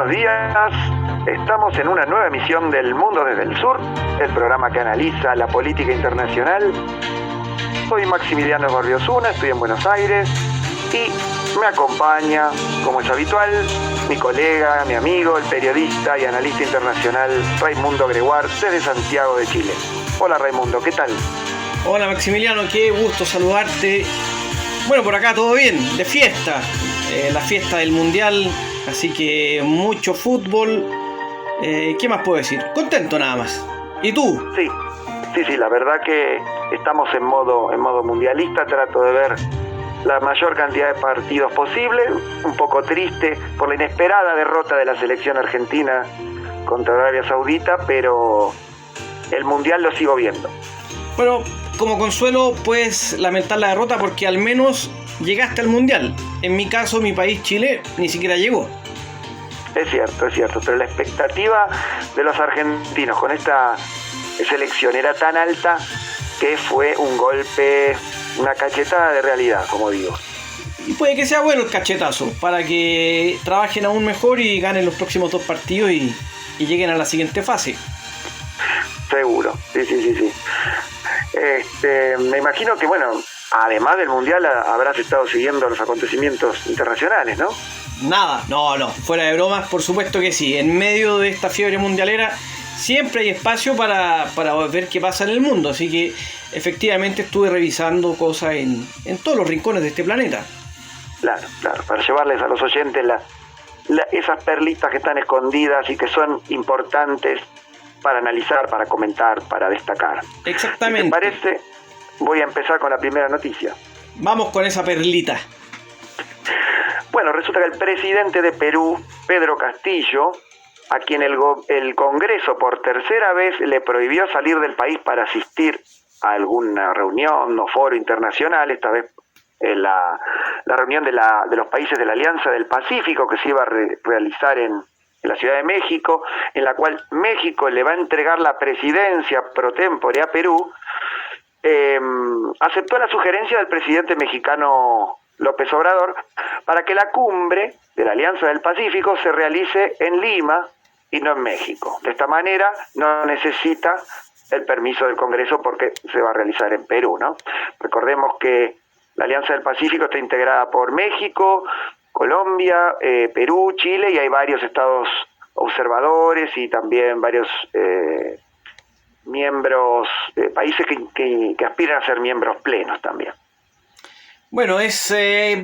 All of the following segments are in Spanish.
buenos días. Estamos en una nueva emisión del Mundo desde el Sur, el programa que analiza la política internacional. Soy Maximiliano Gorriosuna, estoy en Buenos Aires y me acompaña, como es habitual, mi colega, mi amigo, el periodista y analista internacional Raimundo Gregoire desde Santiago de Chile. Hola Raimundo, ¿qué tal? Hola Maximiliano, qué gusto saludarte. Bueno, por acá todo bien, de fiesta, la fiesta del Mundial, así que mucho fútbol. ¿Qué más puedo decir? Contento nada más. ¿Y tú? Sí, la verdad que estamos en modo mundialista, trato de ver la mayor cantidad de partidos posible, un poco triste por la inesperada derrota de la selección argentina contra Arabia Saudita, pero el Mundial lo sigo viendo. Bueno, como consuelo puedes lamentar la derrota porque al menos llegaste al Mundial. En mi caso, mi país, Chile, ni siquiera llegó. Es cierto, pero la expectativa de los argentinos con esta selección era tan alta que fue un golpe, una cachetada de realidad, como digo. Y puede que sea bueno el cachetazo, para que trabajen aún mejor y ganen los próximos 2 partidos y lleguen a la siguiente fase. Seguro, sí. Me imagino que, bueno, además del Mundial habrás estado siguiendo los acontecimientos internacionales, ¿no? Nada, no, fuera de bromas, por supuesto que sí. En medio de esta fiebre mundialera siempre hay espacio para ver qué pasa en el mundo, así que efectivamente estuve revisando cosas en todos los rincones de este planeta. Claro, para llevarles a los oyentes esas perlitas que están escondidas y que son importantes para analizar, para comentar, para destacar. Exactamente. Si te parece, voy a empezar con la primera noticia. Vamos con esa perlita. Bueno, resulta que el presidente de Perú, Pedro Castillo, a quien el Congreso por tercera vez le prohibió salir del país para asistir a alguna reunión o foro internacional, esta vez la reunión de los países de la Alianza del Pacífico que se iba a realizar en la Ciudad de México, en la cual México le va a entregar la presidencia pro tempore a Perú, aceptó la sugerencia del presidente mexicano López Obrador para que la cumbre de la Alianza del Pacífico se realice en Lima y no en México. De esta manera no necesita el permiso del Congreso porque se va a realizar en Perú, ¿no? Recordemos que la Alianza del Pacífico está integrada por México, Colombia, Perú, Chile, y hay varios estados observadores y también varios miembros, países que aspiran a ser miembros plenos también. Bueno, es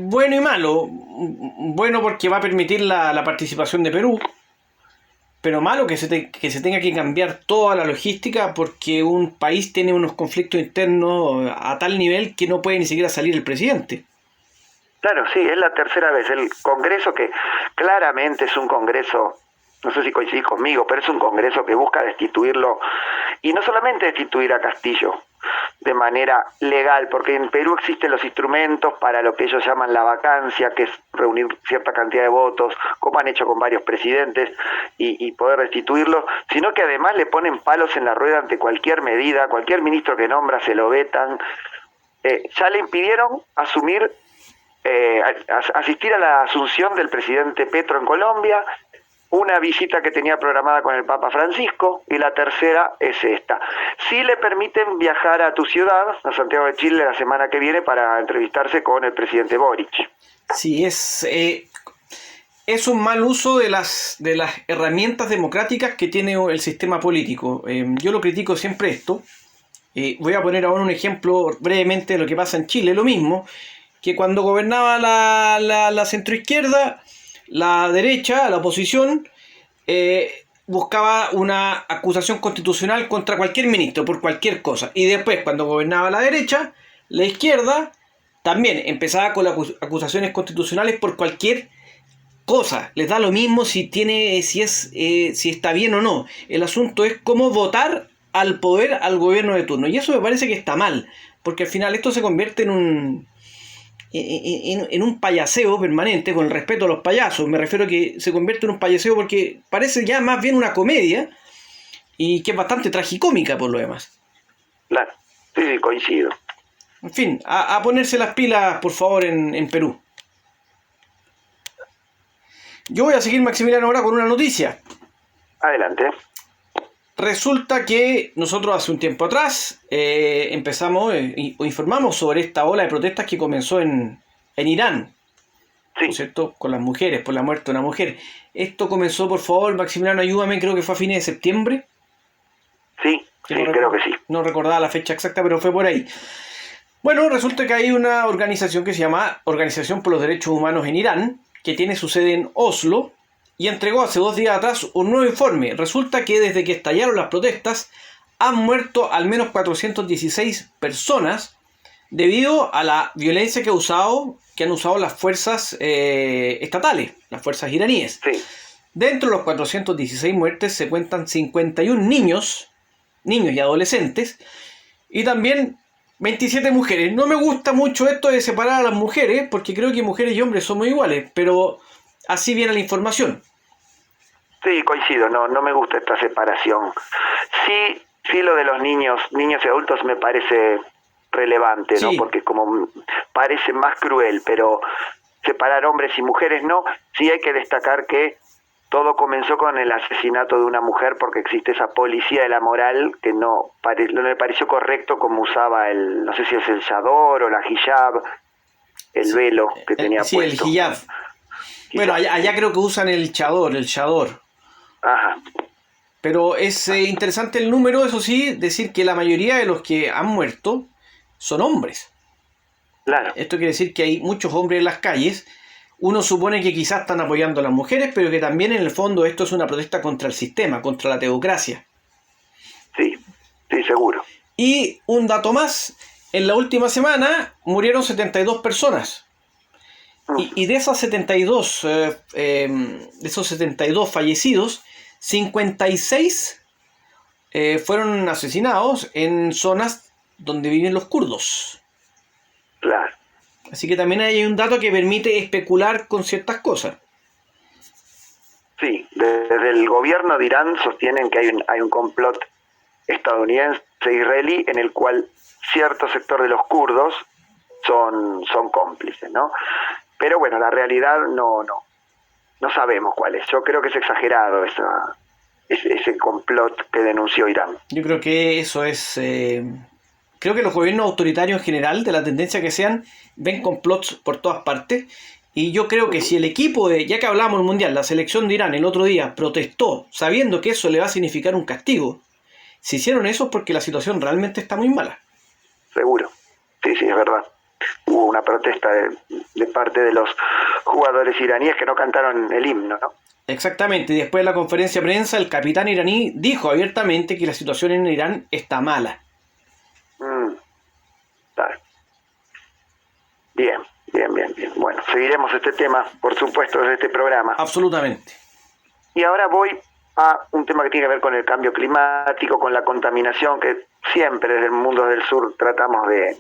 bueno y malo. Bueno porque va a permitir la participación de Perú, pero malo que se tenga que cambiar toda la logística porque un país tiene unos conflictos internos a tal nivel que no puede ni siquiera salir el presidente. Claro, sí, es la tercera vez. El Congreso, que claramente es un Congreso, no sé si coincidís conmigo, pero es un Congreso que busca destituirlo, y no solamente destituir a Castillo de manera legal, porque en Perú existen los instrumentos para lo que ellos llaman la vacancia, que es reunir cierta cantidad de votos, como han hecho con varios presidentes, y poder destituirlo, sino que además le ponen palos en la rueda ante cualquier medida, cualquier ministro que nombra se lo vetan. Ya le impidieron asistir a la asunción del presidente Petro en Colombia, una visita que tenía programada con el Papa Francisco, y la tercera es esta. Sí le permiten viajar a tu ciudad, a Santiago de Chile, la semana que viene para entrevistarse con el presidente Boric. Sí, es un mal uso de las herramientas democráticas que tiene el sistema político. Yo lo critico siempre esto. Voy a poner ahora un ejemplo brevemente de lo que pasa en Chile, lo mismo, que cuando gobernaba la centroizquierda, la derecha, la oposición, buscaba una acusación constitucional contra cualquier ministro por cualquier cosa. Y después, cuando gobernaba la derecha, la izquierda también empezaba con las acusaciones constitucionales por cualquier cosa. Les da lo mismo si está bien o no. El asunto es cómo votar al poder, al gobierno de turno. Y eso me parece que está mal, porque al final esto se convierte en un payaseo permanente, con el respeto a los payasos. Me refiero a que se convierte en un payaseo porque parece ya más bien una comedia y que es bastante tragicómica por lo demás. Claro, sí, coincido. En fin, a ponerse las pilas, por favor, en Perú. Yo voy a seguir, Maximiliano, ahora con una noticia. Adelante. Resulta que nosotros hace un tiempo atrás empezamos o informamos sobre esta ola de protestas que comenzó en Irán, Sí. ¿no es cierto? Con las mujeres, por la muerte de una mujer. Esto comenzó, por favor, Maximiliano, ayúdame, creo que fue a fines de septiembre. Sí, creo que sí. No recordaba la fecha exacta, pero fue por ahí. Bueno, resulta que hay una organización que se llama Organización por los Derechos Humanos en Irán, que tiene su sede en Oslo, y entregó hace 2 días atrás un nuevo informe. Resulta que desde que estallaron las protestas han muerto al menos 416 personas debido a la violencia que han usado las fuerzas estatales, las fuerzas iraníes. Sí. Dentro de los 416 muertes se cuentan 51 niños y adolescentes, y también 27 mujeres. No me gusta mucho esto de separar a las mujeres, porque creo que mujeres y hombres somos iguales, pero así viene la información. Sí, coincido, no me gusta esta separación. Sí, lo de los niños y adultos me parece relevante, ¿no? Sí. Porque como parece más cruel, pero separar hombres y mujeres no. Sí hay que destacar que todo comenzó con el asesinato de una mujer, porque existe esa policía de la moral que no me pareció correcto como usaba no sé si es el chador o la hijab, el velo que tenía sí, puesto. el hijab. Bueno, allá creo que usan el chador. Ajá. Pero es interesante el número, eso sí, decir que la mayoría de los que han muerto son hombres. Claro. Esto quiere decir que hay muchos hombres en las calles. Uno supone que quizás están apoyando a las mujeres, pero que también en el fondo esto es una protesta contra el sistema, contra la teocracia. Sí, seguro. Y un dato más, en la última semana murieron 72 personas. Y de esas 72, de esos 72 fallecidos, 56 fueron asesinados en zonas donde viven los kurdos. Claro. Así que también hay un dato que permite especular con ciertas cosas. Sí, desde el gobierno de Irán sostienen que hay un complot estadounidense-israelí en el cual cierto sector de los kurdos son cómplices, ¿no? Pero bueno, la realidad no sabemos cuál es. Yo creo que es exagerado ese complot que denunció Irán. Yo creo que eso es... creo que los gobiernos autoritarios en general, de la tendencia que sean, ven complots por todas partes. Y yo creo que si el equipo ya que hablamos del Mundial, la selección de Irán el otro día protestó sabiendo que eso le va a significar un castigo, si hicieron eso es porque la situación realmente está muy mala. Seguro. Sí, es verdad. Hubo una protesta de parte de los jugadores iraníes que no cantaron el himno, ¿no? Exactamente. Y después de la conferencia de prensa, el capitán iraní dijo abiertamente que la situación en Irán está mala. Claro. Bien. Bueno, seguiremos este tema, por supuesto, desde este programa. Absolutamente. Y ahora voy a un tema que tiene que ver con el cambio climático, con la contaminación, que siempre desde el mundo del sur tratamos de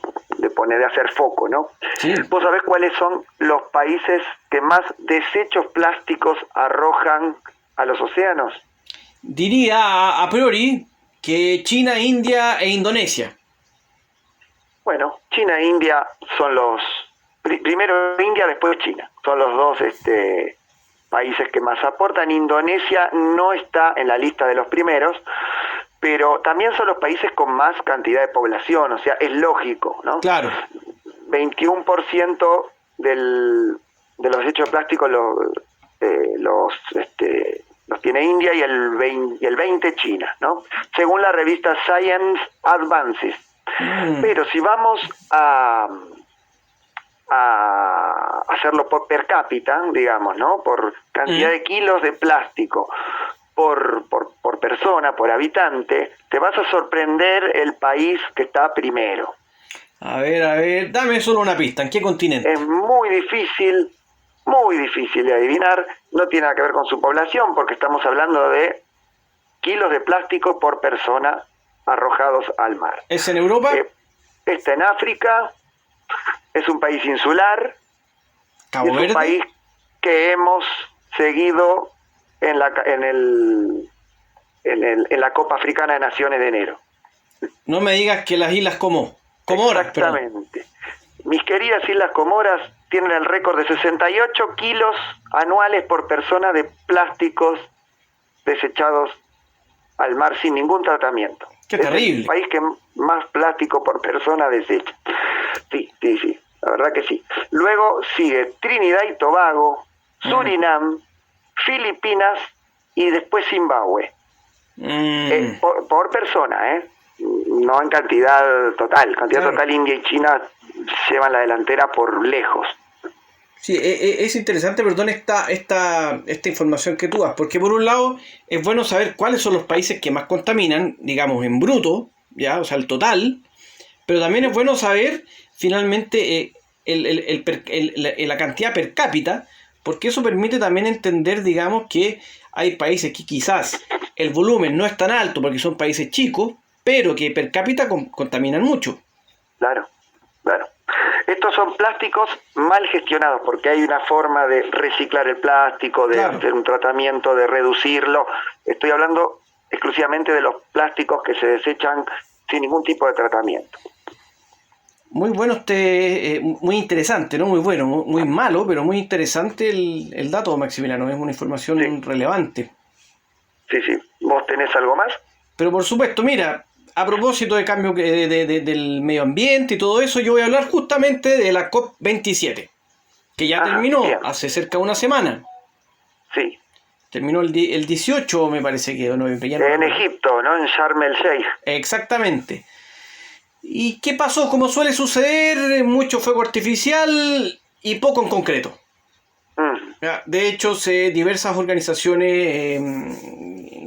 hacer foco, ¿no? Sí. ¿Vos sabés cuáles son los países que más desechos plásticos arrojan a los océanos? Diría a priori que China, India e Indonesia. Bueno, China e India son los... Primero India, después China. Son los dos países que más aportan. Indonesia no está en la lista de los primeros, pero también son los países con más cantidad de población, o sea, es lógico, ¿no? Claro. 21% de los desechos de plástico los tiene India y el 20% China, ¿no? Según la revista Science Advances. Pero si vamos a hacerlo por per cápita, digamos, ¿no? Por cantidad de kilos de plástico por persona, por habitante, te vas a sorprender el país que está primero. A ver, dame solo una pista. ¿En qué continente? Es muy difícil de adivinar. No tiene nada que ver con su población, porque estamos hablando de kilos de plástico por persona arrojados al mar. ¿Es en Europa? Está en África, es un país insular, ¿Cabo es Verde? un país que hemos seguido en la Copa Africana de Naciones de enero. No me digas que las islas Comoras. Exactamente. Mis queridas Islas Comoras tienen el récord de 68 kilos anuales por persona de plásticos desechados al mar sin ningún tratamiento. ¡Qué terrible! Es el país que más plástico por persona desecha. Sí, la verdad que sí. Luego sigue Trinidad y Tobago, Surinam, Filipinas y después Zimbabue. Por persona, no en cantidad total. Cantidad total, India y China llevan la delantera por lejos. Sí, es interesante, perdón, esta información que tú das, porque por un lado es bueno saber cuáles son los países que más contaminan, digamos, en bruto, ya, o sea, el total, pero también es bueno saber finalmente la cantidad per cápita, porque eso permite también entender, digamos, que hay países que quizás el volumen no es tan alto porque son países chicos, pero que per cápita contaminan mucho. Claro. Estos son plásticos mal gestionados, porque hay una forma de reciclar el plástico, de hacer un tratamiento, de reducirlo. Estoy hablando exclusivamente de los plásticos que se desechan sin ningún tipo de tratamiento. Muy bueno, muy interesante, ¿no? Muy bueno, muy malo, pero muy interesante el dato, Maximiliano. Es una información relevante. Sí. ¿Vos tenés algo más? Pero por supuesto, mira, a propósito de cambio del medio ambiente y todo eso, yo voy a hablar justamente de la COP27, que ya terminó hace cerca de una semana. Sí. Terminó el 18, me parece que. No, en Egipto, ¿no? En Sharm el Sheikh. Exactamente. ¿Y qué pasó? Como suele suceder, mucho fuego artificial y poco en concreto. De hecho, diversas organizaciones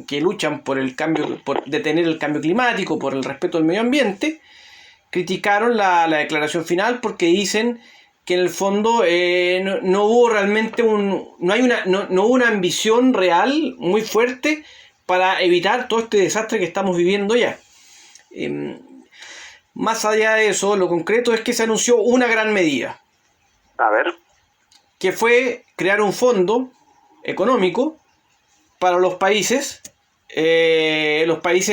que luchan por el cambio, por detener el cambio climático, por el respeto al medio ambiente, criticaron la declaración final porque dicen que en el fondo no hubo realmente no hubo una ambición real muy fuerte para evitar todo este desastre que estamos viviendo ya. Más allá de eso, lo concreto es que se anunció una gran medida. A ver. Que fue crear un fondo económico para los países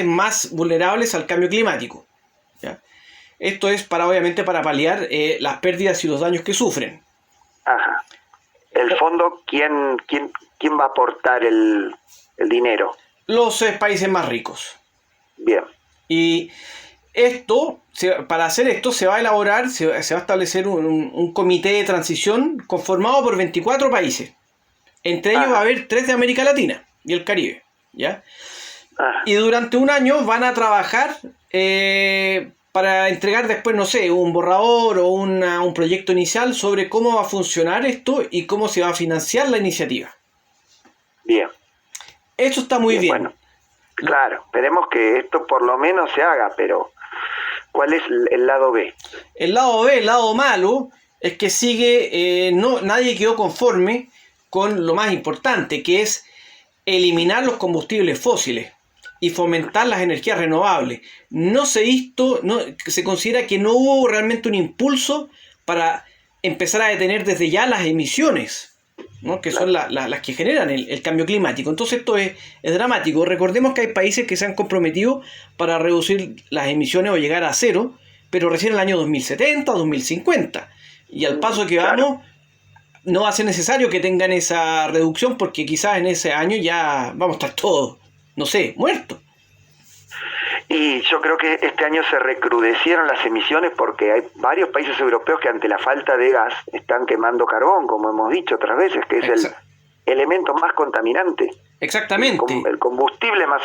más vulnerables al cambio climático. ¿Ya? Esto es obviamente para paliar las pérdidas y los daños que sufren. Ajá. El fondo, ¿quién va a aportar el dinero? Los países más ricos. Bien. Y para hacer esto se va a elaborar, se va a establecer un comité de transición conformado por 24 países. Entre ellos va a haber 3 de América Latina y el Caribe. ¿Ya? Y durante un año van a trabajar para entregar después, no sé, un borrador o un proyecto inicial sobre cómo va a funcionar esto y cómo se va a financiar la iniciativa. Bien. Eso está muy bien. Bueno, claro, esperemos que esto por lo menos se haga, pero ¿cuál es el lado B? El lado B, el lado malo, es que nadie quedó conforme con lo más importante, que es eliminar los combustibles fósiles y fomentar las energías renovables. Se considera que no hubo realmente un impulso para empezar a detener desde ya las emisiones, ¿no? Que son las que generan el cambio climático. Entonces esto es dramático. Recordemos que hay países que se han comprometido para reducir las emisiones o llegar a cero, pero recién en el año 2070 o 2050. Y al paso que vamos, no va a ser necesario que tengan esa reducción porque quizás en ese año ya vamos a estar todos, no sé, muertos. Y yo creo que este año se recrudecieron las emisiones porque hay varios países europeos que ante la falta de gas están quemando carbón, como hemos dicho otras veces, que es el elemento más contaminante. Exactamente. El combustible más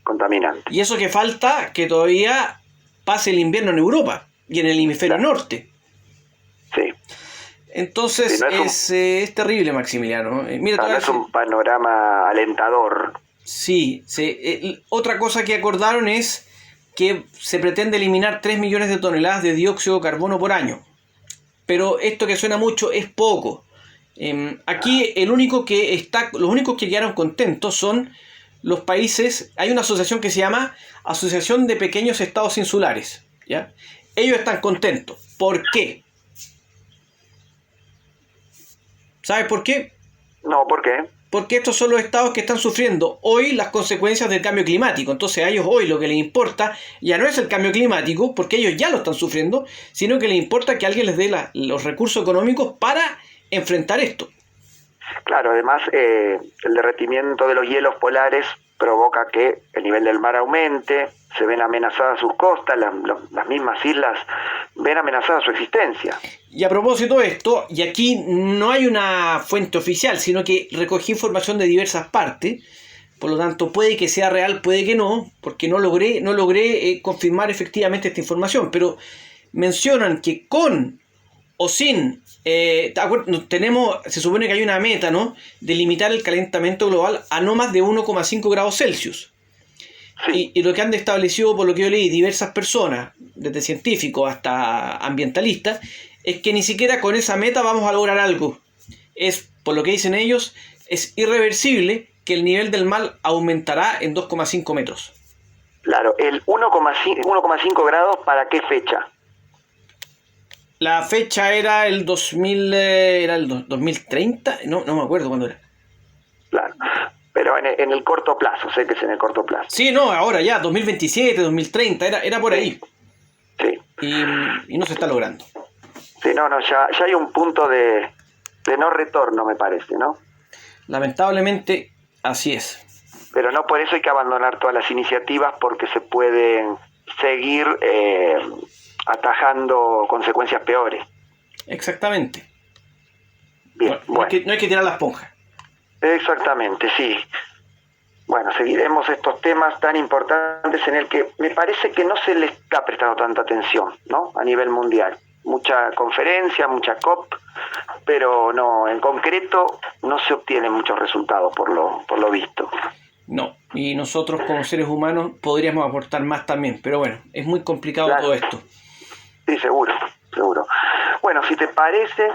contaminante. Y eso que falta, que todavía pase el invierno en Europa y en el hemisferio norte. Sí. Entonces es terrible, Maximiliano. Mira, no es un panorama alentador. Sí, otra cosa que acordaron es que se pretende eliminar 3 millones de toneladas de dióxido de carbono por año. Pero esto que suena mucho es poco. Aquí los únicos que quedaron contentos son los países. Hay una asociación que se llama Asociación de Pequeños Estados Insulares, ¿ya? Ellos están contentos. ¿Por qué? ¿Sabes por qué? No, ¿por qué? porque estos son los estados que están sufriendo hoy las consecuencias del cambio climático. Entonces a ellos hoy lo que les importa ya no es el cambio climático, porque ellos ya lo están sufriendo, sino que les importa que alguien les dé los recursos económicos para enfrentar esto. Claro, además el derretimiento de los hielos polares provoca que el nivel del mar aumente, se ven amenazadas sus costas, las mismas islas ven amenazada su existencia. Y a propósito de esto, y aquí no hay una fuente oficial, sino que recogí información de diversas partes, por lo tanto puede que sea real, puede que no, porque no logré confirmar efectivamente esta información, pero mencionan que con o sin, se supone que hay una meta, ¿no?, de limitar el calentamiento global a no más de 1,5 grados Celsius. Sí. Y lo que han establecido, por lo que yo leí, diversas personas, desde científicos hasta ambientalistas, es que ni siquiera con esa meta vamos a lograr algo. Es, por lo que dicen ellos, es irreversible que el nivel del mar aumentará en 2,5 metros. Claro, el 1,5 grados, ¿para qué fecha? La fecha era el 2030, no me acuerdo cuándo era. Claro, pero en el corto plazo, sé que es en el corto plazo. Sí, no, ahora ya, 2027, 2030, era por ahí. Sí. Y no se está logrando. Sí, ya hay un punto de no retorno, me parece, ¿no? Lamentablemente, así es. Pero no por eso hay que abandonar todas las iniciativas, porque se pueden seguir atajando consecuencias peores. Exactamente. Bien, bueno. No hay que tirar la esponja. Exactamente, sí. Bueno, seguiremos estos temas tan importantes en el que me parece que no se le está prestando tanta atención, ¿no?, a nivel mundial. Mucha conferencia, mucha COP, pero no, en concreto no se obtienen muchos resultados por lo visto. No, y nosotros como seres humanos podríamos aportar más también, pero bueno, es muy complicado todo esto. Sí, seguro. Bueno, si te parece,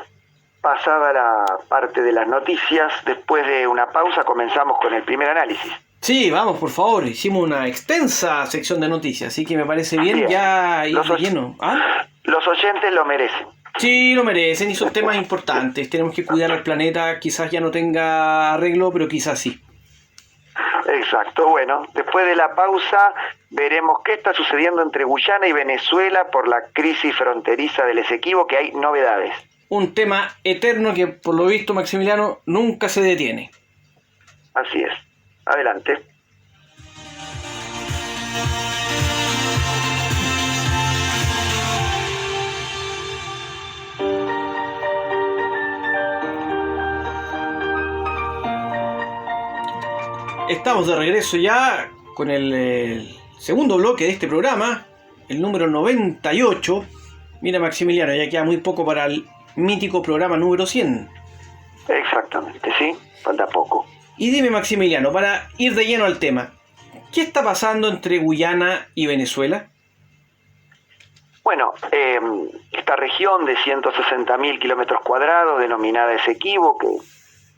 pasada la parte de las noticias, después de una pausa comenzamos con el primer análisis. Sí, vamos, por favor, hicimos una extensa sección de noticias, así que me parece bien ya ir de lleno. ¿Ah? Los oyentes lo merecen. Sí, lo merecen y son temas importantes. Tenemos que cuidar al planeta, quizás ya no tenga arreglo, pero quizás sí. Exacto, bueno, después de la pausa veremos qué está sucediendo entre Guyana y Venezuela por la crisis fronteriza del Esequibo, que hay novedades. Un tema eterno que, por lo visto, Maximiliano, nunca se detiene. Así es. Adelante. Estamos de regreso ya con el segundo bloque de este programa, el número 98. Mira, Maximiliano, ya queda muy poco para el mítico programa número 100. Exactamente, sí, falta poco. Y dime, Maximiliano, para ir de lleno al tema, ¿qué está pasando entre Guyana y Venezuela? Bueno, esta región de 160.000 kilómetros cuadrados, denominada Esequibo, que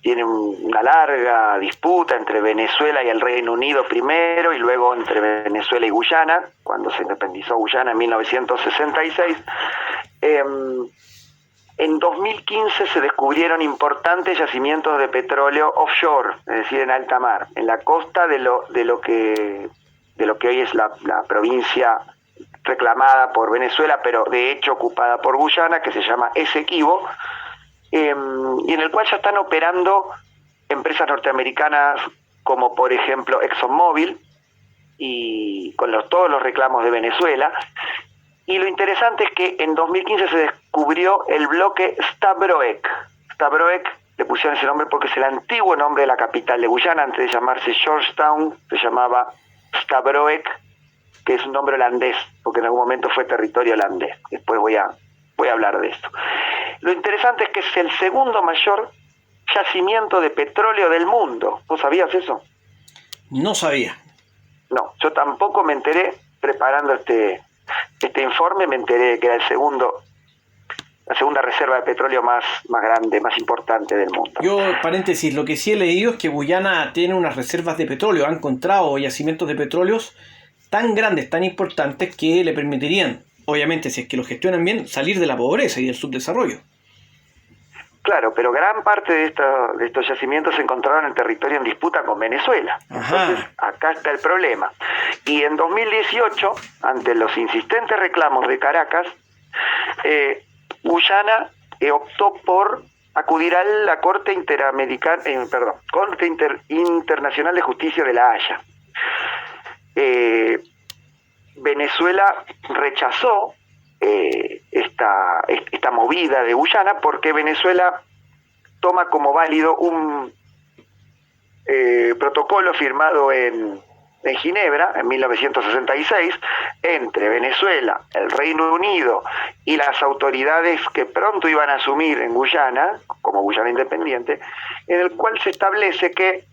tiene una larga disputa entre Venezuela y el Reino Unido primero, y luego entre Venezuela y Guyana, cuando se independizó Guyana en 1966. En 2015 se descubrieron importantes yacimientos de petróleo offshore, es decir, en alta mar, en la costa de lo que hoy es la provincia reclamada por Venezuela, pero de hecho ocupada por Guyana, que se llama Esequibo, y en el cual ya están operando empresas norteamericanas como por ejemplo ExxonMobil, y con todos los reclamos de Venezuela. Y lo interesante es que en 2015 se descubrió el bloque Stabroek. Stabroek le pusieron ese nombre porque es el antiguo nombre de la capital de Guyana. Antes de llamarse Georgetown, se llamaba Stabroek, que es un nombre holandés, porque en algún momento fue territorio holandés. Después voy a hablar de esto. Lo interesante es que es el segundo mayor yacimiento de petróleo del mundo. ¿Vos sabías eso? No sabía. No, yo tampoco me enteré. Preparando este informe me enteré que era la segunda reserva de petróleo más grande, más importante del mundo. Yo, paréntesis, lo que sí he leído es que Guyana tiene unas reservas de petróleo, ha encontrado yacimientos de petróleos tan grandes, tan importantes, que le permitirían, obviamente, si es que lo gestionan bien, salir de la pobreza y del subdesarrollo. Claro, pero gran parte de estos yacimientos se encontraron en territorio en disputa con Venezuela. Ajá. Entonces, acá está el problema. Y en 2018, ante los insistentes reclamos de Caracas, Guyana optó por acudir a la Corte Internacional de Justicia de La Haya. Venezuela rechazó esta movida de Guyana porque Venezuela toma como válido un protocolo firmado en Ginebra en 1966 entre Venezuela, el Reino Unido y las autoridades que pronto iban a asumir en Guyana, como Guyana independiente, en el cual se establece que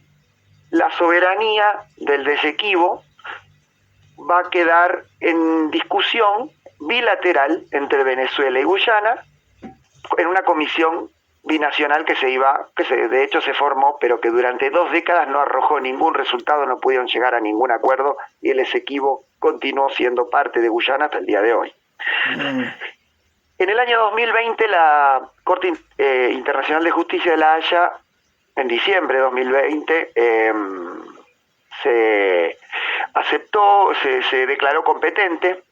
la soberanía del Esequibo va a quedar en discusión bilateral entre Venezuela y Guyana en una comisión binacional que de hecho se formó, pero que durante 2 décadas no arrojó ningún resultado, no pudieron llegar a ningún acuerdo y el Esequibo continuó siendo parte de Guyana hasta el día de hoy. En el año 2020 la Corte Internacional de Justicia de La Haya, en diciembre de 2020, se declaró competente.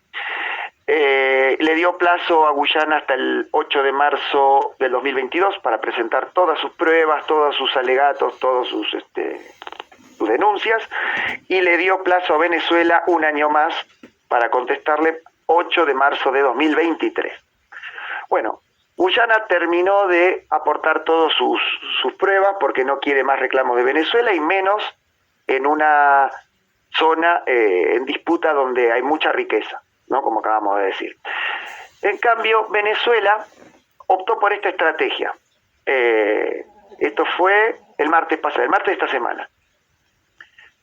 Le dio plazo a Guyana hasta el 8 de marzo del 2022 para presentar todas sus pruebas, todos sus alegatos, todas sus denuncias, y le dio plazo a Venezuela un año más para contestarle, 8 de marzo de 2023. Bueno, Guyana terminó de aportar todas sus pruebas porque no quiere más reclamos de Venezuela y menos en una zona en disputa donde hay mucha riqueza, ¿no? Como acabamos de decir. En cambio, Venezuela optó por esta estrategia. Esto fue el martes de esta semana.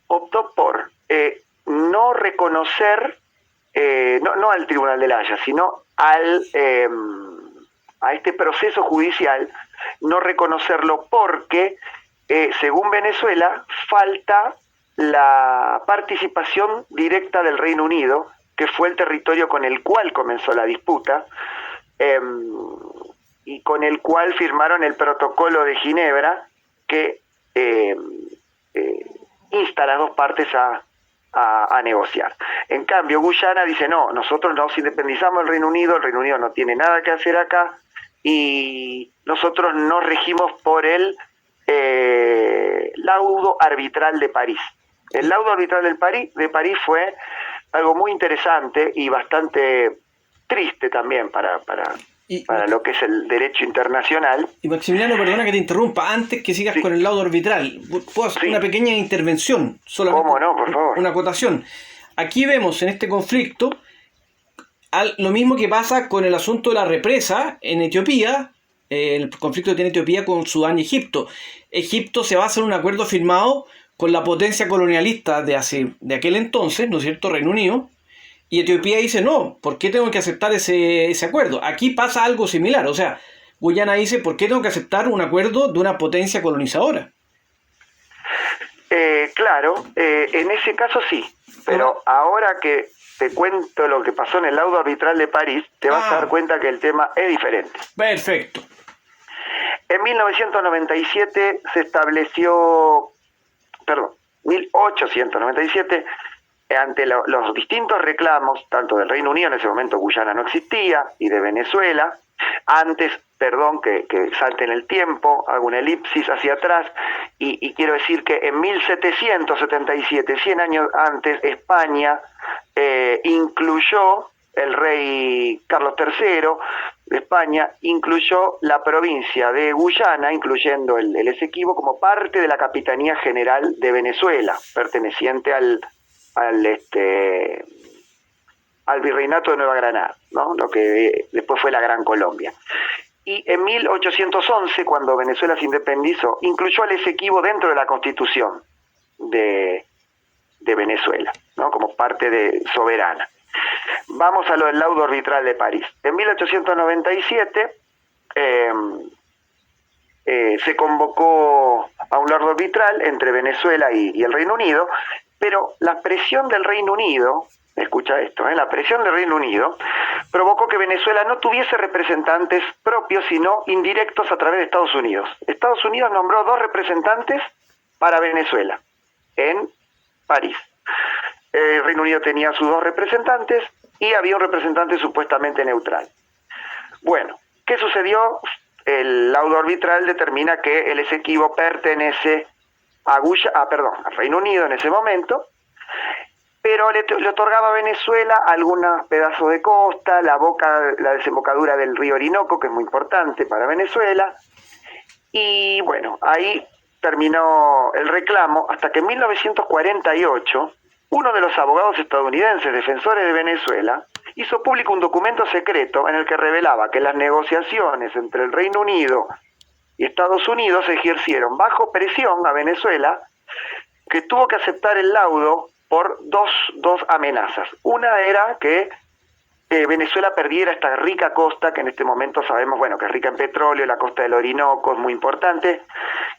Optó por no reconocer, no al Tribunal de La Haya, sino a este proceso judicial, no reconocerlo porque, según Venezuela, falta la participación directa del Reino Unido, que fue el territorio con el cual comenzó la disputa, y con el cual firmaron el protocolo de Ginebra que insta a las dos partes a negociar. En cambio, Guyana dice, no, nosotros nos independizamos del Reino Unido, el Reino Unido no tiene nada que hacer acá, y nosotros nos regimos por el laudo arbitral de París. El laudo arbitral de París fue algo muy interesante y bastante triste también para lo que es el derecho internacional. Y Maximiliano, perdona que te interrumpa, antes que sigas con el laudo arbitral, ¿puedo hacer una pequeña intervención? Solamente ¿Cómo no? Por favor. Una acotación. Aquí vemos en este conflicto lo mismo que pasa con el asunto de la represa en Etiopía, el conflicto que tiene Etiopía con Sudán y Egipto. Egipto se basa en un acuerdo firmado con la potencia colonialista de aquel entonces, ¿no es cierto?, Reino Unido, y Etiopía dice, no, ¿por qué tengo que aceptar ese acuerdo? Aquí pasa algo similar, o sea, Guyana dice, ¿por qué tengo que aceptar un acuerdo de una potencia colonizadora? Claro, en ese caso sí, pero ahora que te cuento lo que pasó en el laudo arbitral de París, te vas a dar cuenta que el tema es diferente. Perfecto. En 1997 se estableció, 1897, ante los distintos reclamos, tanto del Reino Unido, en ese momento Guyana no existía, y de Venezuela, antes, que salte en el tiempo, hago una elipsis hacia atrás, y quiero decir que en 1777, 100 años antes, España incluyó, el rey Carlos III de España incluyó la provincia de Guyana, incluyendo el Esequibo, como parte de la Capitanía General de Venezuela, perteneciente al Virreinato de Nueva Granada, ¿no? Lo que después fue la Gran Colombia. Y en 1811, cuando Venezuela se independizó, incluyó al Esequibo dentro de la Constitución de Venezuela, ¿no? Como parte soberana. Vamos a lo del laudo arbitral de París. En 1897 se convocó a un laudo arbitral entre Venezuela y el Reino Unido, pero la presión del Reino Unido escucha esto, la presión del Reino Unido provocó que Venezuela no tuviese representantes propios, sino indirectos a través de Estados Unidos. Estados Unidos nombró 2 representantes para Venezuela, en París. El Reino Unido tenía sus 2 representantes y había un representante supuestamente neutral. Bueno, ¿qué sucedió? El laudo arbitral determina que el Esequibo pertenece a Reino Unido en ese momento, pero le otorgaba a Venezuela algunos pedazos de costa, la desembocadura del río Orinoco, que es muy importante para Venezuela, y bueno, ahí terminó el reclamo, hasta que en 1948, uno de los abogados estadounidenses defensores de Venezuela hizo público un documento secreto en el que revelaba que las negociaciones entre el Reino Unido y Estados Unidos se ejercieron bajo presión a Venezuela, que tuvo que aceptar el laudo por dos amenazas. Una era que Venezuela perdiera esta rica costa, que en este momento sabemos, bueno, que es rica en petróleo, la costa del Orinoco es muy importante,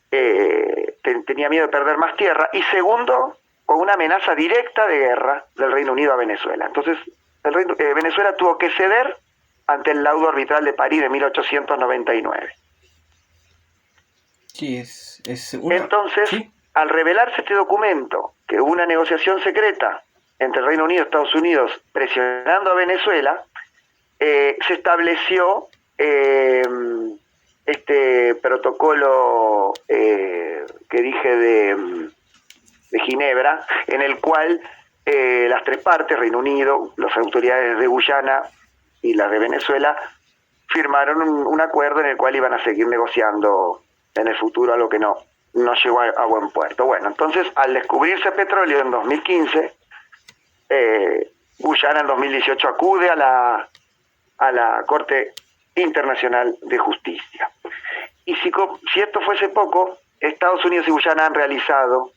tenía miedo de perder más tierra, y segundo, con una amenaza directa de guerra del Reino Unido a Venezuela. Entonces, Venezuela tuvo que ceder ante el laudo arbitral de París de 1899. Sí, Entonces, ¿sí? Al revelarse este documento, que hubo una negociación secreta entre el Reino Unido y Estados Unidos presionando a Venezuela, se estableció este protocolo que dije de Ginebra, en el cual las 3 partes, Reino Unido, las autoridades de Guyana y las de Venezuela, firmaron un acuerdo en el cual iban a seguir negociando en el futuro, algo que no llegó a buen puerto. Bueno, entonces, al descubrirse petróleo en 2015, Guyana en 2018 acude a la Corte Internacional de Justicia. Y si esto fuese poco, Estados Unidos y Guyana han realizado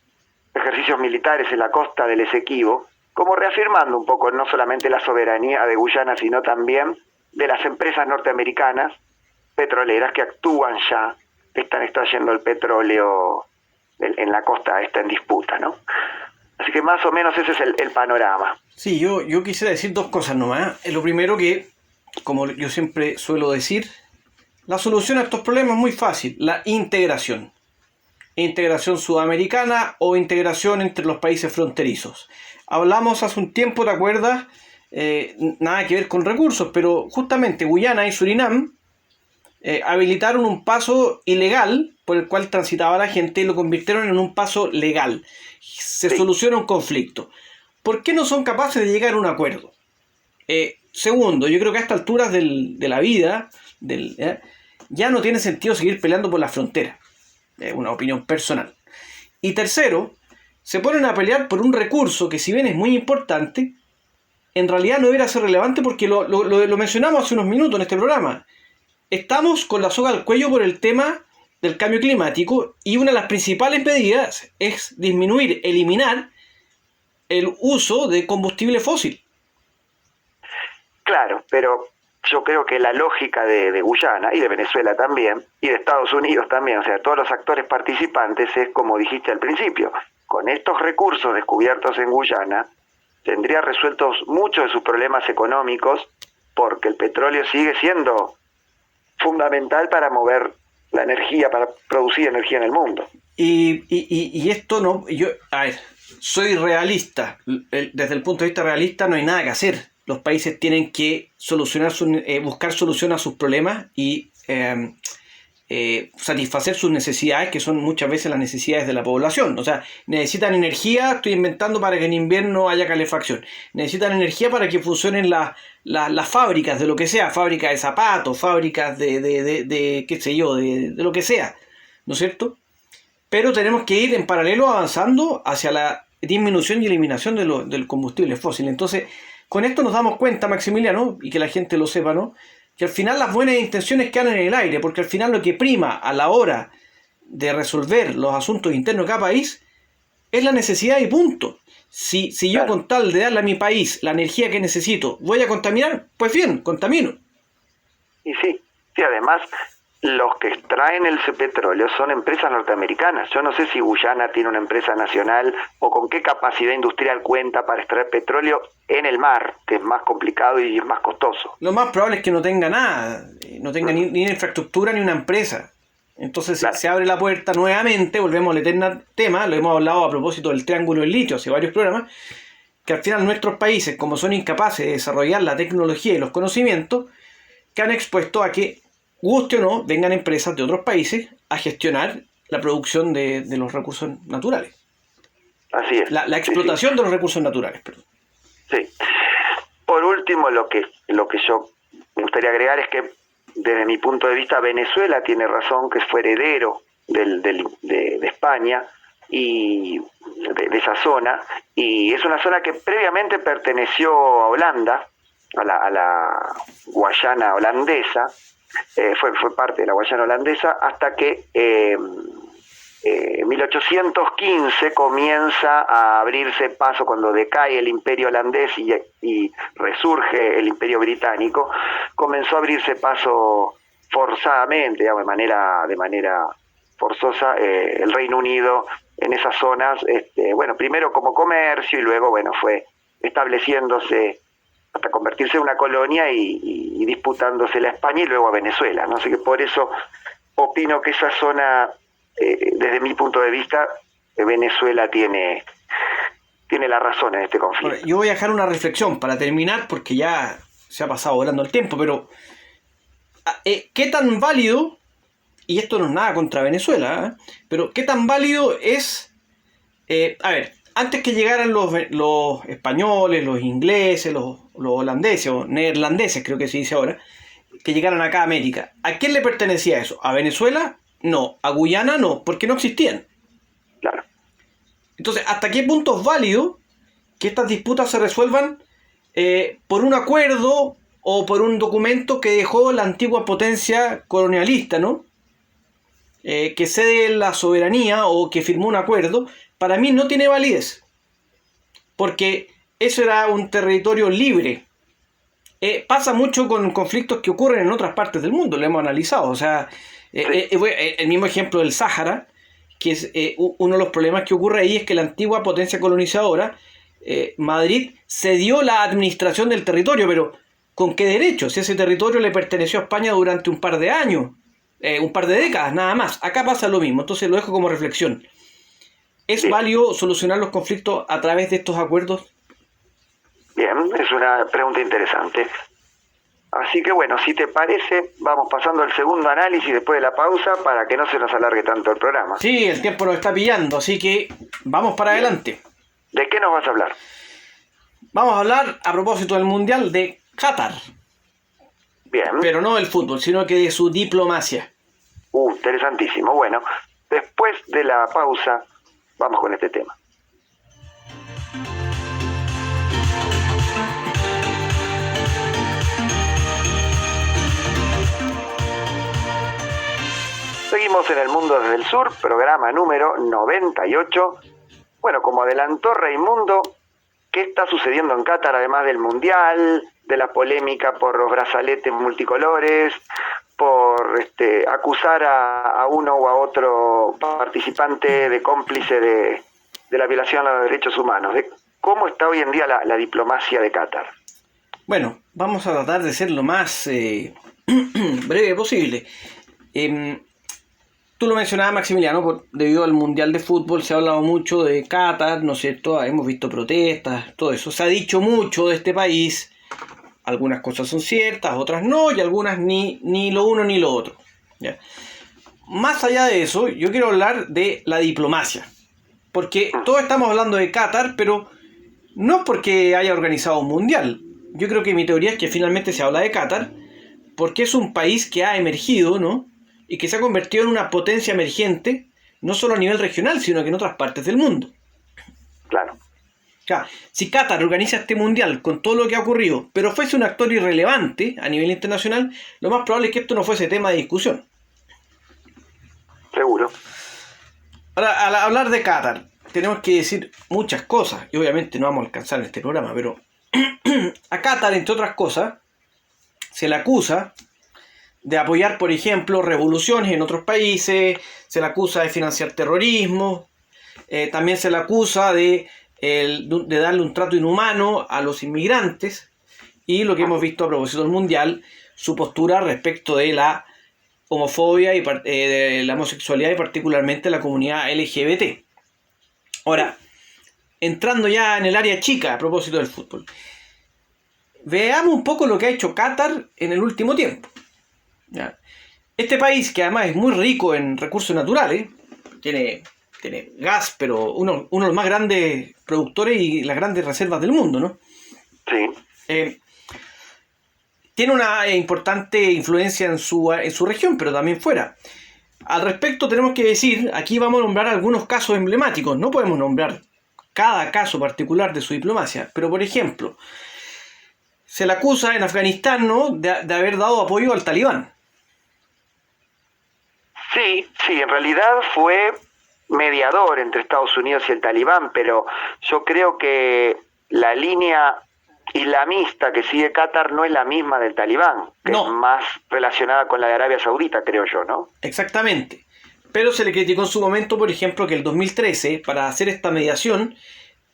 ejercicios militares en la costa del Esequibo, como reafirmando un poco no solamente la soberanía de Guyana, sino también de las empresas norteamericanas petroleras que actúan ya, están extrayendo el petróleo en la costa esta en disputa, ¿no? Así que más o menos ese es el panorama. Sí, yo quisiera decir 2 cosas nomás. Lo primero, que, como yo siempre suelo decir, la solución a estos problemas es muy fácil: la integración. Integración sudamericana o integración entre los países fronterizos. Hablamos hace un tiempo, ¿te acuerdas? Nada que ver con recursos, pero justamente Guyana y Surinam habilitaron un paso ilegal por el cual transitaba la gente y lo convirtieron en un paso legal. Se soluciona un conflicto. ¿Por qué no son capaces de llegar a un acuerdo? Segundo, yo creo que a estas alturas de la vida ya no tiene sentido seguir peleando por la frontera. Una opinión personal. Y tercero, se ponen a pelear por un recurso que, si bien es muy importante, en realidad no debería ser relevante, porque lo mencionamos hace unos minutos en este programa. Estamos con la soga al cuello por el tema del cambio climático, y una de las principales medidas es eliminar el uso de combustible fósil. Claro, pero yo creo que la lógica de Guyana y de Venezuela también, y de Estados Unidos también, o sea, todos los actores participantes, es como dijiste al principio: con estos recursos descubiertos en Guyana, tendría resueltos muchos de sus problemas económicos, porque el petróleo sigue siendo fundamental para mover la energía, para producir energía en el mundo. Y esto no... A ver, soy realista. Desde el punto de vista realista, no hay nada que hacer. Los países tienen que buscar solución a sus problemas y satisfacer sus necesidades, que son muchas veces las necesidades de la población. O sea, necesitan energía, estoy inventando, para que en invierno haya calefacción. Necesitan energía para que funcionen las fábricas de lo que sea, fábricas de zapatos, fábricas de qué sé yo, de lo que sea, ¿no es cierto? Pero tenemos que ir en paralelo avanzando hacia la disminución y eliminación del combustible fósil. Entonces, con esto nos damos cuenta, Maximiliano, y que la gente lo sepa, ¿no?, que al final las buenas intenciones quedan en el aire, porque al final lo que prima a la hora de resolver los asuntos internos de cada país es la necesidad y punto. Si yo, con tal de darle a mi país la energía que necesito, voy a contaminar, pues bien, contamino. Y sí, además, los que extraen el petróleo son empresas norteamericanas. Yo no sé si Guyana tiene una empresa nacional o con qué capacidad industrial cuenta para extraer petróleo en el mar, que es más complicado y es más costoso. Lo más probable es que no tenga nada, no tenga ni una infraestructura ni una empresa. Entonces claro, se abre la puerta nuevamente, volvemos al eterno tema, lo hemos hablado a propósito del triángulo del litio hace varios programas, que al final nuestros países, como son incapaces de desarrollar la tecnología y los conocimientos, que han expuesto a que, guste o no, vengan empresas de otros países a gestionar la producción de los recursos naturales. Así es. La explotación de los recursos naturales, perdón. Sí. Por último, lo que yo me gustaría agregar es que, desde mi punto de vista, Venezuela tiene razón, que fue heredero de España y de esa zona, y es una zona que previamente perteneció a Holanda, a la Guayana holandesa, fue parte de la Guayana holandesa, hasta que en 1815 comienza a abrirse paso, cuando decae el imperio holandés y resurge el imperio británico, comenzó a abrirse paso forzadamente, digamos, de manera forzosa, el Reino Unido en esas zonas, primero como comercio y luego, fue estableciéndose hasta convertirse en una colonia y disputándose a España y luego a Venezuela, ¿no? Así que por eso opino que esa zona, desde mi punto de vista, Venezuela tiene la razón en este conflicto. Ahora, yo voy a dejar una reflexión para terminar, porque ya se ha pasado volando el tiempo, pero ¿qué tan válido, y esto no es nada contra Venezuela, pero qué tan válido es, antes que llegaran los españoles, los ingleses, los holandeses o neerlandeses, creo que se dice ahora, que llegaran acá a América, ¿a quién le pertenecía eso? ¿A Venezuela? No. ¿A Guyana? No, porque no existían. Claro. Entonces, ¿hasta qué punto es válido que estas disputas se resuelvan por un acuerdo o por un documento que dejó la antigua potencia colonialista, ¿no? Que cede la soberanía o que firmó un acuerdo? Para mí no tiene validez, porque eso era un territorio libre. Pasa mucho con conflictos que ocurren en otras partes del mundo, lo hemos analizado. O sea, el mismo ejemplo del Sáhara, que es uno de los problemas que ocurre ahí, es que la antigua potencia colonizadora, Madrid, cedió la administración del territorio, pero ¿con qué derecho? Si ese territorio le perteneció a España durante un par de años, un par de décadas, nada más. Acá pasa lo mismo, entonces lo dejo como reflexión. ¿Es válido solucionar los conflictos a través de estos acuerdos? Bien, es una pregunta interesante. Así que si te parece, vamos pasando al segundo análisis después de la pausa para que no se nos alargue tanto el programa. Sí, el tiempo nos está pillando, así que vamos para adelante. ¿De qué nos vas a hablar? Vamos a hablar, a propósito del Mundial, de Qatar. Bien. Pero no del fútbol, sino que de su diplomacia. Interesantísimo. Bueno, después de la pausa, vamos con este tema. Seguimos en El Mundo desde el Sur, programa número 98. Bueno, como adelantó Raimundo, ¿qué está sucediendo en Qatar, además del Mundial, de la polémica por los brazaletes multicolores, por acusar a uno o a otro participante de cómplice de la violación a los derechos humanos? ¿Cómo está hoy en día la diplomacia de Qatar? Bueno, vamos a tratar de ser lo más breve posible. Tú lo mencionabas, Maximiliano, debido al Mundial de Fútbol se ha hablado mucho de Qatar, ¿no es cierto? Hemos visto protestas, todo eso. Se ha dicho mucho de este país. Algunas cosas son ciertas, otras no, y algunas ni lo uno ni lo otro. ¿Ya? Más allá de eso, yo quiero hablar de la diplomacia. Porque todos estamos hablando de Qatar, pero no es porque haya organizado un Mundial. Yo creo que mi teoría es que finalmente se habla de Qatar porque es un país que ha emergido, ¿no? Y que se ha convertido en una potencia emergente, no solo a nivel regional, sino que en otras partes del mundo. Claro. O sea, si Qatar organiza este mundial con todo lo que ha ocurrido, pero fuese un actor irrelevante a nivel internacional, lo más probable es que esto no fuese tema de discusión. Seguro. Ahora, al hablar de Qatar, tenemos que decir muchas cosas, y obviamente no vamos a alcanzar en este programa, pero a Qatar, entre otras cosas, se le acusa de apoyar, por ejemplo, revoluciones en otros países, se le acusa de financiar terrorismo, también se le acusa de darle un trato inhumano a los inmigrantes, y lo que hemos visto a propósito del Mundial, su postura respecto de la homofobia y de la homosexualidad y particularmente la comunidad LGBT. Ahora, entrando ya en el área chica a propósito del fútbol, veamos un poco lo que ha hecho Qatar en el último tiempo. ¿Ya? Este país, que además es muy rico en recursos naturales, tiene gas, pero uno de los más grandes productores y las grandes reservas del mundo, ¿no? Sí. Tiene una importante influencia en su región, pero también fuera. Al respecto tenemos que decir, aquí vamos a nombrar algunos casos emblemáticos, no podemos nombrar cada caso particular de su diplomacia, pero por ejemplo, se le acusa en Afganistán, ¿no?, de haber dado apoyo al Talibán. Sí, en realidad fue mediador entre Estados Unidos y el Talibán, pero yo creo que la línea islamista que sigue Qatar no es la misma del Talibán, que no. Es más relacionada con la de Arabia Saudita, creo yo, ¿no? Exactamente. Pero se le criticó en su momento, por ejemplo, que el 2013, para hacer esta mediación,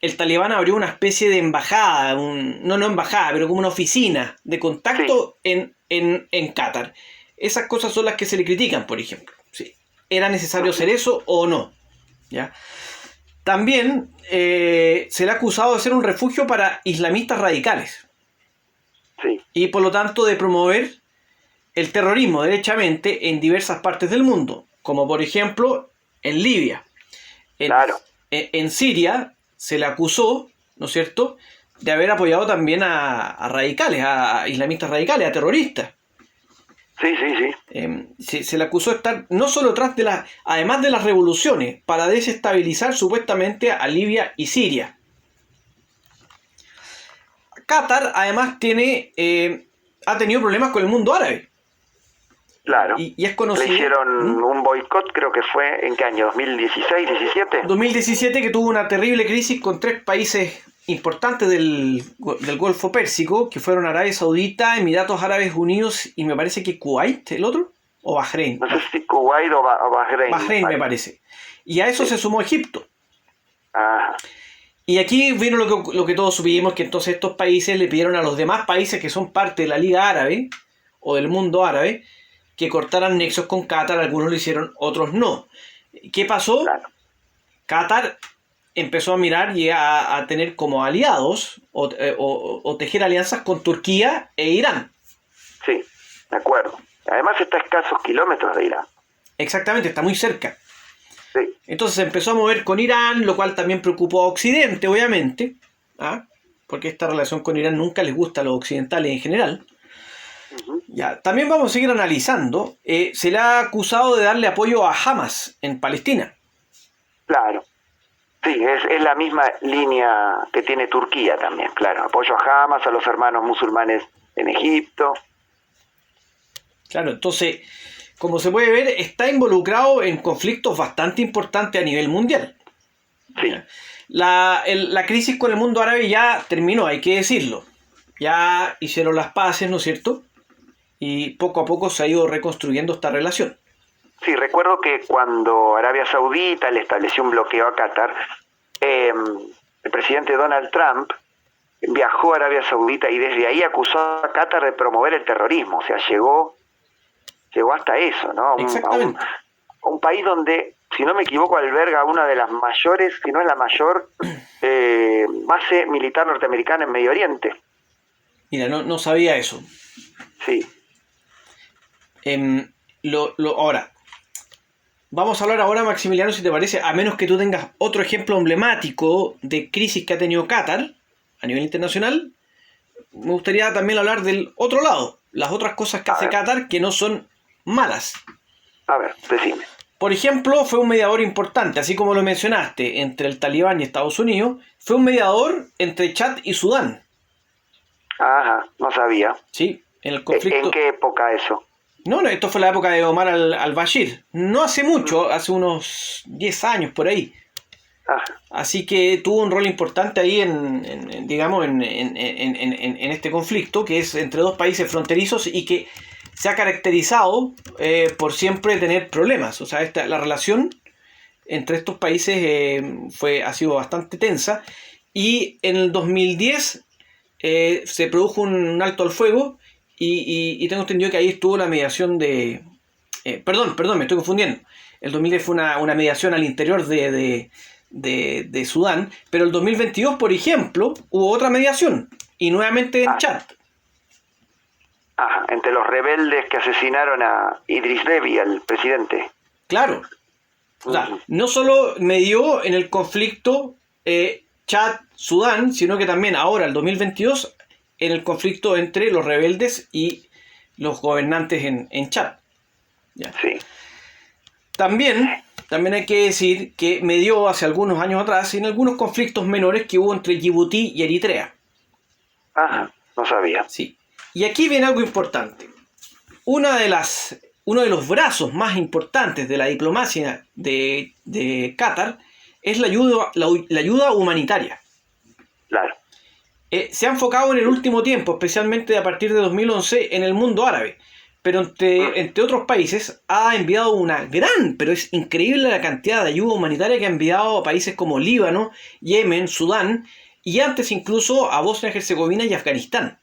el Talibán abrió una especie de embajada, no embajada, pero como una oficina de contacto en Qatar. Esas cosas son las que se le critican, por ejemplo. Sí. ¿Era necesario hacer eso o no? ¿Ya? También se le ha acusado de ser un refugio para islamistas radicales. Sí. Y por lo tanto de promover el terrorismo derechamente en diversas partes del mundo, como por ejemplo en Libia. Claro. En Siria se le acusó, ¿no es cierto?, de haber apoyado también a radicales, a islamistas radicales, a terroristas. Sí. Se le acusó de estar no solo tras además de las revoluciones, para desestabilizar supuestamente a Libia y Siria. Qatar además ha tenido problemas con el mundo árabe. Claro. Y es conocido. Le hicieron un boicot, creo que fue, ¿en qué año? ¿2016, 17? 2017, que tuvo una terrible crisis con 3 países importantes del Golfo Pérsico, que fueron Arabia Saudita, Emiratos Árabes Unidos y me parece que Kuwait, el otro, o Bahrein. No sé si Kuwait o Bahrein. Bahrein me parece. Y a eso se sumó Egipto. Ajá. Y aquí vino lo que todos supimos, que entonces estos países le pidieron a los demás países que son parte de la Liga Árabe o del mundo árabe que cortaran nexos con Qatar. Algunos lo hicieron, otros no. ¿Qué pasó? Claro. Qatar empezó a mirar y a tener como aliados o tejer alianzas con Turquía e Irán. Sí, de acuerdo. Además está a escasos kilómetros de Irán. Exactamente, está muy cerca. Sí. Entonces se empezó a mover con Irán, lo cual también preocupó a Occidente, obviamente, porque esta relación con Irán nunca les gusta a los occidentales en general. Uh-huh. Ya, también vamos a seguir analizando. Se le ha acusado de darle apoyo a Hamas en Palestina. Claro. Sí, es la misma línea que tiene Turquía también, claro. Apoyo a Hamas, a los hermanos musulmanes en Egipto. Claro, entonces, como se puede ver, está involucrado en conflictos bastante importantes a nivel mundial. Sí. La crisis con el mundo árabe ya terminó, hay que decirlo. Ya hicieron las paces, ¿no es cierto? Y poco a poco se ha ido reconstruyendo esta relación. Sí, recuerdo que cuando Arabia Saudita le estableció un bloqueo a Qatar, el presidente Donald Trump viajó a Arabia Saudita y desde ahí acusó a Qatar de promover el terrorismo. O sea, llegó hasta eso, ¿no? Exactamente. A un país donde, si no me equivoco, alberga una de las mayores, si no es la mayor, base militar norteamericana en Medio Oriente. Mira, no sabía eso. Sí. Ahora, vamos a hablar ahora, Maximiliano, si te parece, a menos que tú tengas otro ejemplo emblemático de crisis que ha tenido Qatar a nivel internacional, me gustaría también hablar del otro lado, las otras cosas que hace Qatar que no son malas. A ver, decime. Por ejemplo, fue un mediador importante, así como lo mencionaste, entre el Talibán y Estados Unidos, fue un mediador entre Chad y Sudán. Ajá, no sabía. Sí, en el conflicto. ¿En qué época eso? No, esto fue la época de Omar al-Bashir. No hace mucho, hace unos 10 años por ahí. Así que tuvo un rol importante ahí en este conflicto, que es entre dos países fronterizos y que se ha caracterizado por siempre tener problemas. O sea, la relación entre estos países ha sido bastante tensa, y en el 2010 se produjo un alto al fuego y tengo entendido que ahí estuvo la mediación de... perdón, me estoy confundiendo. El 2010 fue una mediación al interior de Sudán, pero el 2022, por ejemplo, hubo otra mediación, y nuevamente en Chad. Ajá, entre los rebeldes que asesinaron a Idris Deby, al presidente. Claro. O sea, no solo medió en el conflicto Chad-Sudán, sino que también ahora, el 2022, en el conflicto entre los rebeldes y los gobernantes en Chad. ¿Ya? Sí. También hay que decir que medió hace algunos años atrás en algunos conflictos menores que hubo entre Djibouti y Eritrea. Ajá, no sabía. Sí. Y aquí viene algo importante. Uno de los brazos más importantes de la diplomacia de Qatar es la ayuda humanitaria. Claro. Se ha enfocado en el último tiempo, especialmente a partir de 2011, en el mundo árabe. Pero entre otros países ha enviado pero es increíble la cantidad de ayuda humanitaria que ha enviado a países como Líbano, Yemen, Sudán, y antes incluso a Bosnia y Herzegovina y Afganistán.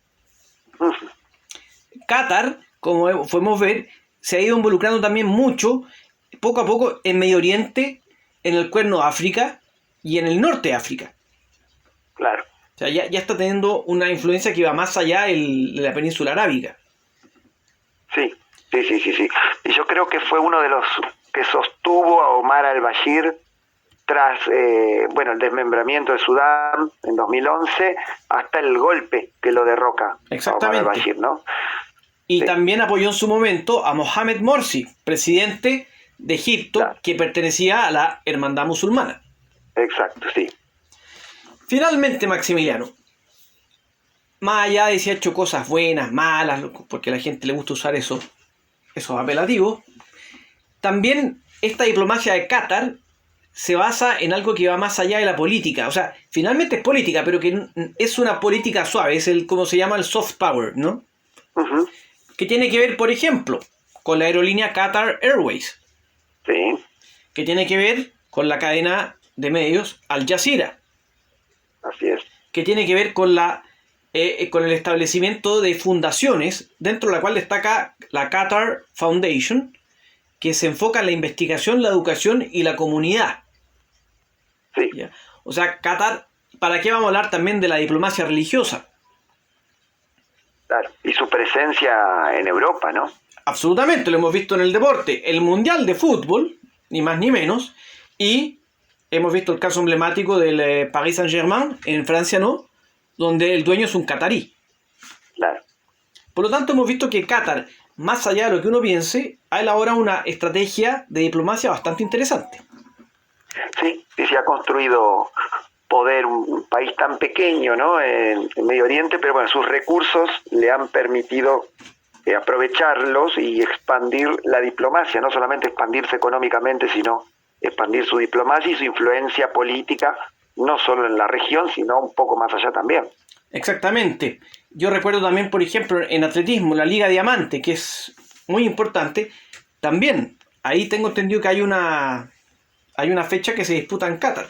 Qatar, como podemos ver, se ha ido involucrando también mucho, poco a poco, en Medio Oriente, en el Cuerno de África y en el Norte de África. Claro. O sea, ya está teniendo una influencia que va más allá de la península arábiga. Sí. Y yo creo que fue uno de los que sostuvo a Omar al-Bashir tras el desmembramiento de Sudán en 2011 hasta el golpe que lo derroca. Exactamente. A Omar al-Bashir, ¿no? Y sí. También apoyó en su momento a Mohamed Morsi, presidente de Egipto, claro, que pertenecía a la Hermandad Musulmana. Exacto, sí. Finalmente, Maximiliano, más allá de si ha hecho cosas buenas, malas, porque a la gente le gusta usar esos apelativos, también esta diplomacia de Qatar se basa en algo que va más allá de la política. O sea, finalmente es política, pero que es una política suave, es como se llama el soft power, ¿no? Uh-huh. Que tiene que ver, por ejemplo, con la aerolínea Qatar Airways. Sí. Que tiene que ver con la cadena de medios Al Jazeera. Así es. Que tiene que ver con con el establecimiento de fundaciones, dentro de la cual destaca la Qatar Foundation, que se enfoca en la investigación, la educación y la comunidad. Sí. ¿Ya? O sea, Qatar, ¿para qué vamos a hablar también de la diplomacia religiosa? Claro. Y su presencia en Europa, ¿no? Absolutamente, lo hemos visto en el deporte. El Mundial de Fútbol, ni más ni menos, y hemos visto el caso emblemático del Paris Saint-Germain, en Francia, ¿no?, donde el dueño es un catarí. Claro. Por lo tanto, hemos visto que Qatar, más allá de lo que uno piense, ha elaborado una estrategia de diplomacia bastante interesante. Sí, se ha construido poder, un país tan pequeño, ¿no?, en Medio Oriente, pero bueno, sus recursos le han permitido aprovecharlos y expandir la diplomacia, no solamente expandirse económicamente, sino expandir su diplomacia y su influencia política, no solo en la región, sino un poco más allá también. Exactamente. Yo recuerdo también, por ejemplo, en atletismo, la Liga Diamante, que es muy importante. También, ahí tengo entendido que hay una fecha que se disputa en Qatar.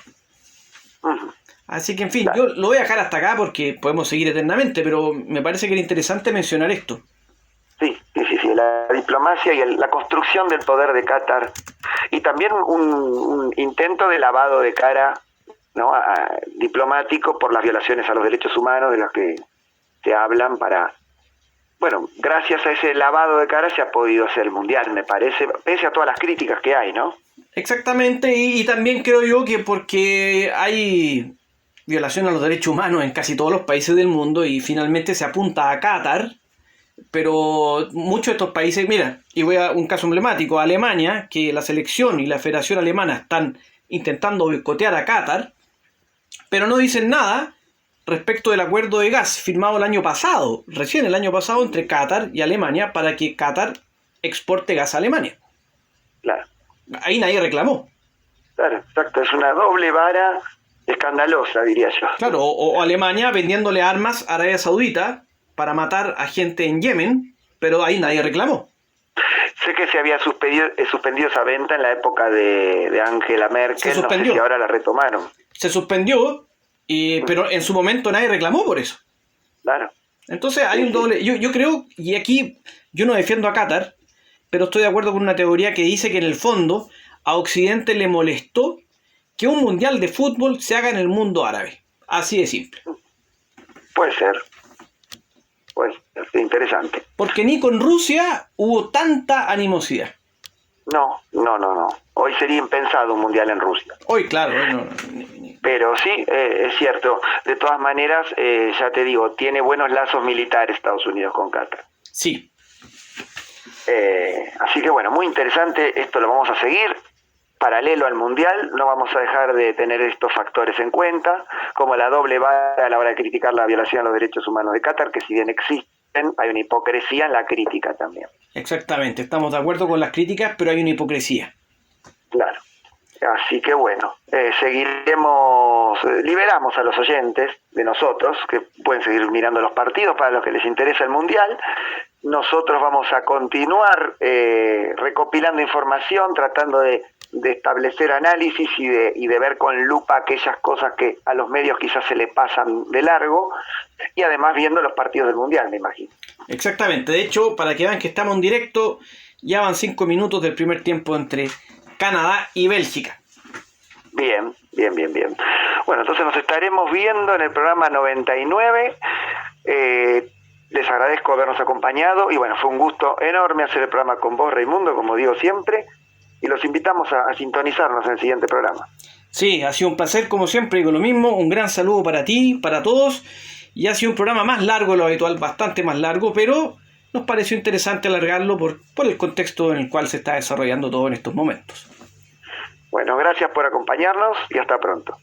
Uh-huh. Así que, en fin, claro, yo lo voy a dejar hasta acá porque podemos seguir eternamente, pero me parece que era interesante mencionar esto. Sí, la diplomacia y la construcción del poder de Qatar, y también un intento de lavado de cara, ¿no?, diplomático por las violaciones a los derechos humanos de las que se hablan gracias a ese lavado de cara se ha podido hacer el Mundial, me parece, pese a todas las críticas que hay, ¿no? Exactamente, y también creo yo que porque hay violación a los derechos humanos en casi todos los países del mundo y finalmente se apunta a Qatar, pero muchos de estos países, mira, y voy a un caso emblemático, Alemania, que la selección y la Federación Alemana están intentando boicotear a Qatar, pero no dicen nada respecto del acuerdo de gas firmado recién el año pasado, entre Qatar y Alemania para que Qatar exporte gas a Alemania. Claro. Ahí nadie reclamó. Claro, exacto, es una doble vara escandalosa, diría yo. Claro, o Alemania vendiéndole armas a Arabia Saudita para matar a gente en Yemen, pero ahí nadie reclamó. Sé que se había suspendido esa venta en la época de Angela Merkel, no sé si ahora la retomaron. Se suspendió, pero en su momento nadie reclamó por eso. Claro. Entonces hay un doble... Yo creo, y aquí yo no defiendo a Qatar, pero estoy de acuerdo con una teoría que dice que en el fondo a Occidente le molestó que un mundial de fútbol se haga en el mundo árabe. Así de simple. Puede ser. Pues interesante. Porque ni con Rusia hubo tanta animosidad. No. Hoy sería impensado un mundial en Rusia. Hoy, claro. Pero sí, es cierto. De todas maneras, ya te digo, tiene buenos lazos militares Estados Unidos con Qatar. Sí. Así que bueno, muy interesante. Esto lo vamos a seguir. Paralelo al mundial, no vamos a dejar de tener estos factores en cuenta, como la doble vara a la hora de criticar la violación a los derechos humanos de Qatar, que si bien existen, hay una hipocresía en la crítica también. Exactamente, estamos de acuerdo con las críticas, pero hay una hipocresía. Claro. Así que bueno, seguiremos, liberamos a los oyentes de nosotros, que pueden seguir mirando los partidos para los que les interesa el mundial. Nosotros vamos a continuar recopilando información, tratando de establecer análisis y de ver con lupa aquellas cosas que a los medios quizás se le pasan de largo, y además viendo los partidos del mundial, me imagino. Exactamente, de hecho, para que vean que estamos en directo, ya van 5 minutos del primer tiempo entre Canadá y Bélgica. Bien. Bueno, entonces nos estaremos viendo en el programa 99. Les agradezco habernos acompañado y bueno, fue un gusto enorme hacer el programa con vos, Raimundo, como digo siempre, y los invitamos a sintonizarnos en el siguiente programa. Sí, ha sido un placer como siempre, digo lo mismo, un gran saludo para ti, para todos, y ha sido un programa más largo de lo habitual, bastante más largo, pero nos pareció interesante alargarlo por el contexto en el cual se está desarrollando todo en estos momentos. Bueno, gracias por acompañarnos y hasta pronto.